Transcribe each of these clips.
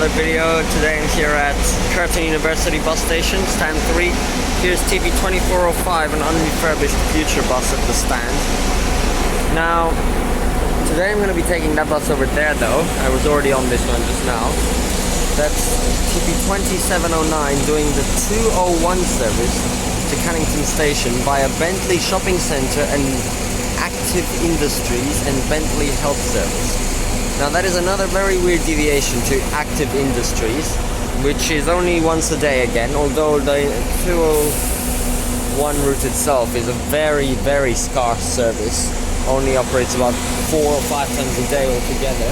another video. Today I'm here at Curtin University bus station, stand 3. Here's TB2405, an unrefurbished future bus at the stand. Now, today I'm going to be taking that bus over there though. I was already on this one just now. That's TB2709 doing the 201 service to Cannington station via Bentley Shopping Centre and Activ Industries and Bentley Health Service. Now that is another very weird deviation to Activ Industries, which is only once a day again, although the 201 route itself is a very, very scarce service. Only operates about 4 or 5 times a day altogether.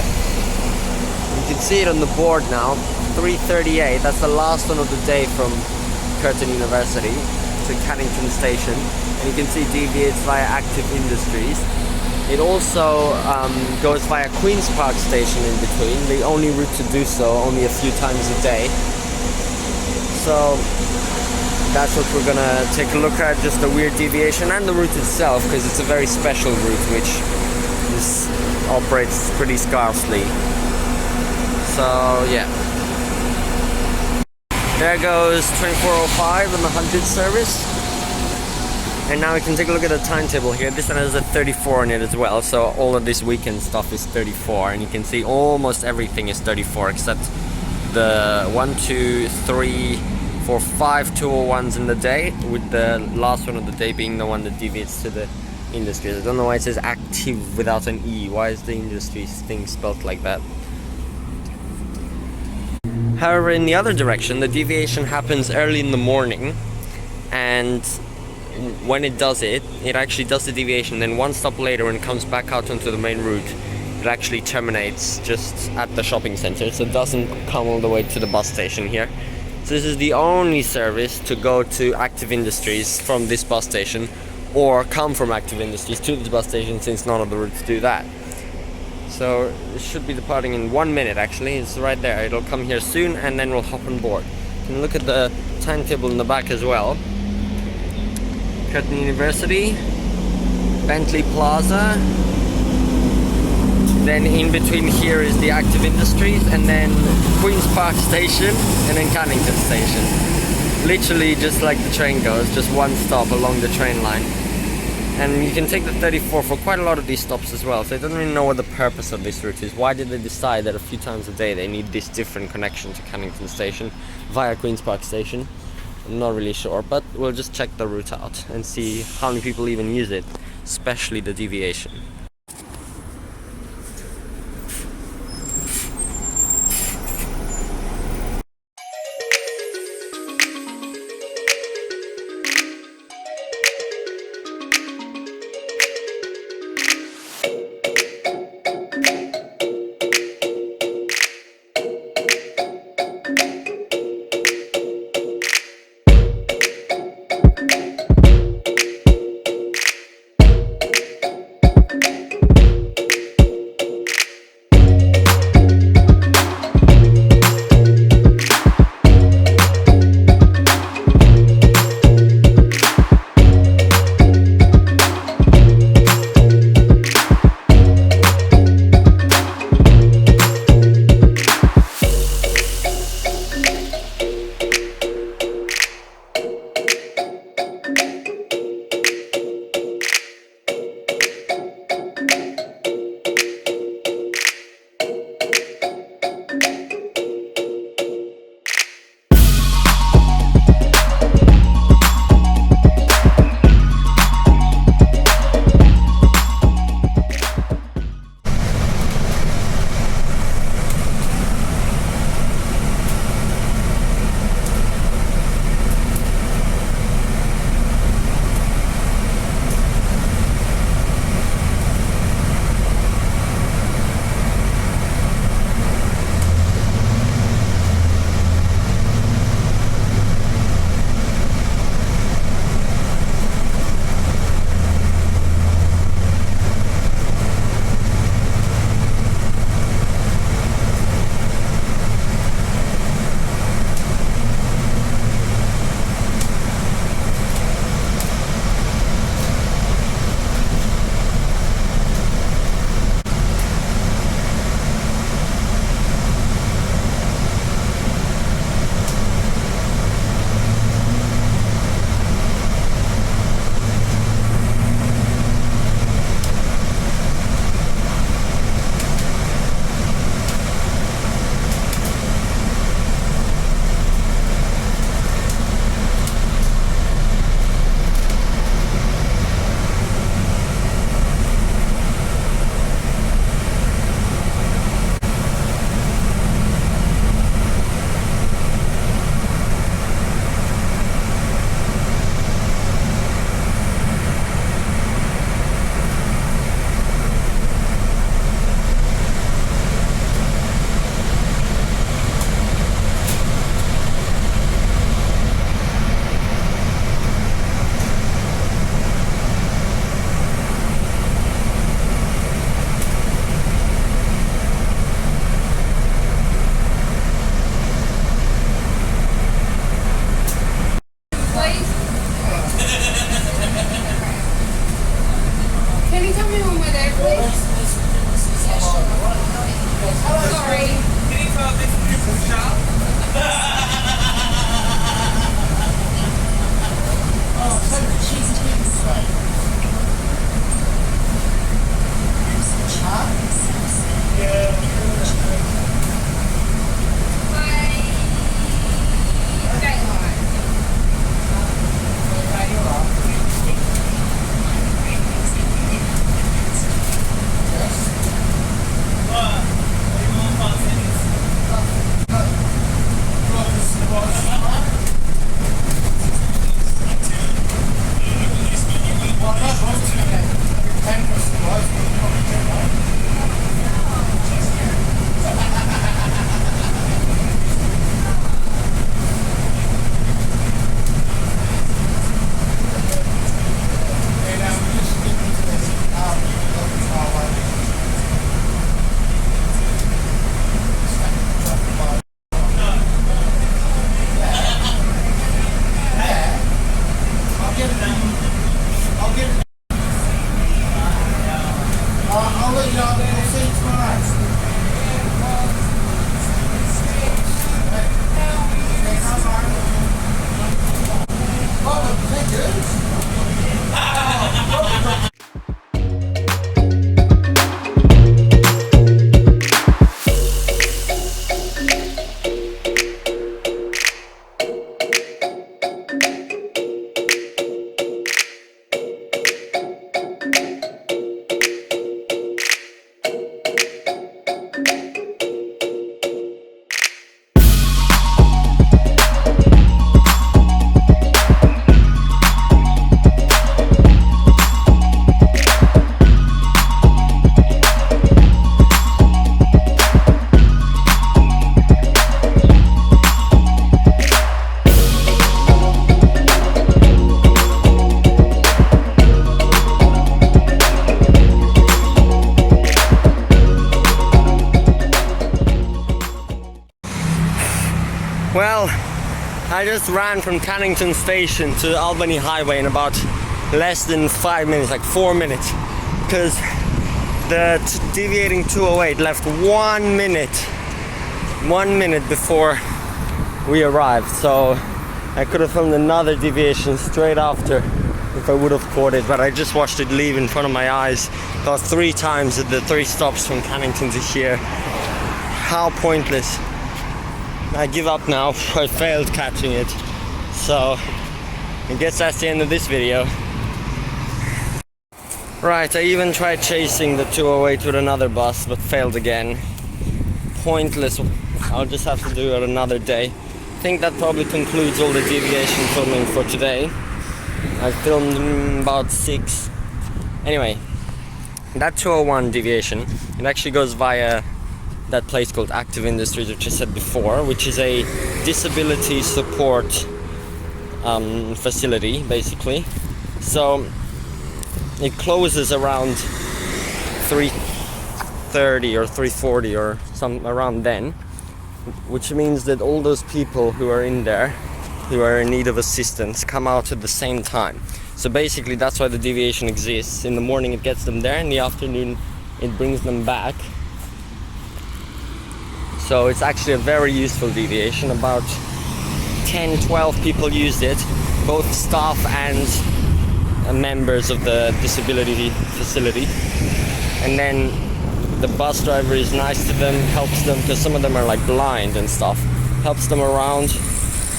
You can see it on the board now, 3:38, that's the last one of the day from Curtin University to Cannington station. And you can see deviates via Activ Industries. It also goes via Queen's Park station in between, the only route to do so, only a few times a day. So that's what we're gonna take a look at, just the weird deviation and the route itself, because it's a very special route which operates pretty scarcely. So yeah. There goes 2405 and the 100 service. And now we can take a look at the timetable here. This one has a 34 in it as well, so all of this weekend stuff is 34, and you can see almost everything is 34 except the 1, 2, 3, 4, 5 201s in the day, with the last one of the day being the one that deviates to the industries. I don't know why it says active without an E. Why is the industries thing spelled like that? However, in the other direction, the deviation happens early in the morning, and when it does it, it actually does the deviation, then one stop later when it comes back out onto the main route, it actually terminates just at the shopping center, so it doesn't come all the way to the bus station here. So this is the only service to go to Activ Industries from this bus station, or come from Activ Industries to this bus station, since none of the routes do that. So it should be departing in 1 minute actually, it's right there, it'll come here soon and then we'll hop on board. You can look at the timetable in the back as well. Curtin University, Bentley Plaza, then in between here is the Activ Industries, and then Queen's Park Station, and then Cannington Station. Literally just like the train goes, just one stop along the train line. And you can take the 34 for quite a lot of these stops as well, so I don't really know what the purpose of this route is. Why did they decide that a few times a day they need this different connection to Cannington Station via Queen's Park Station? I'm not really sure, but we'll just check the route out and see how many people even use it, especially the deviation. Well, I just ran from Cannington station to Albany Highway in about less than 5 minutes, like 4 minutes, because the deviating 208 left 1 minute before we arrived, so I could have filmed another deviation straight after if I would have caught it, but I just watched it leave in front of my eyes about 3 times at the 3 stops from Cannington to here. How pointless. I give up now. I failed catching it, so I guess that's the end of this video. Right, I even tried chasing the 208 with another bus, but failed again. Pointless. I'll just have to do it another day. I think that probably concludes all the deviation filming for today. I filmed about 6. Anyway, that 201 deviation, it actually goes via that place called Activ Industries, which I said before, which is a disability support facility, basically. So it closes around 3:30 or 3:40 or some around then, which means that all those people who are in there, who are in need of assistance, come out at the same time. So basically that's why the deviation exists. In the morning it gets them there, in the afternoon it brings them back. So it's actually a very useful deviation. About 10-12 people used it, both staff and members of the disability facility. And then the bus driver is nice to them, helps them, because some of them are like blind and stuff, helps them around.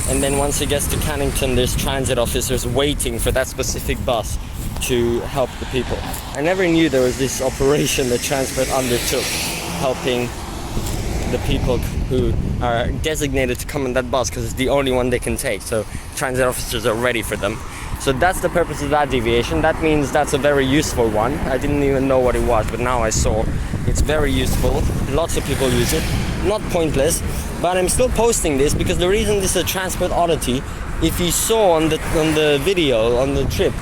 And then once it gets to Cannington, there's transit officers waiting for that specific bus to help the people. I never knew there was this operation that Transperth undertook, helping the people who are designated to come on that bus, because it's the only one they can take, so transit officers are ready for them. So that's the purpose of that deviation. That means that's a very useful one. I didn't even know what it was, but now I saw. It's very useful. Lots of people use it. Not pointless, but I'm still posting this because the reason this is a Transperth oddity, if you saw on the video on the trip,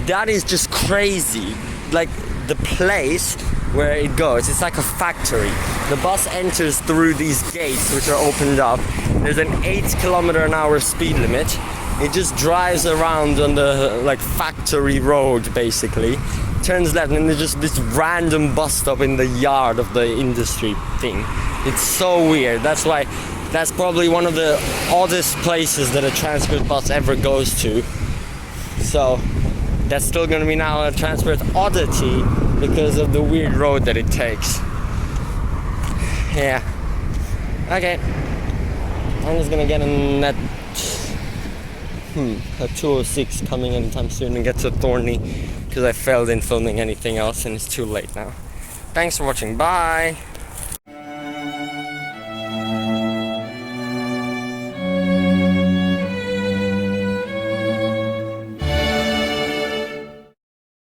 that is just crazy. Like the place where it goes, it's like a factory. The bus enters through these gates which are opened up. There's an 8 km/h speed limit. It just drives around on the like factory road, basically. Turns left, and there's just this random bus stop in the yard of the industry thing. It's so weird. That's why that's probably one of the oddest places that a Transperth bus ever goes to. So that's still gonna be now a Transperth oddity because of the weird road that it takes. Yeah. Okay. I'm just gonna get in that a 206 coming anytime soon and get to Thorney because I failed in filming anything else and it's too late now. Thanks for watching. Bye.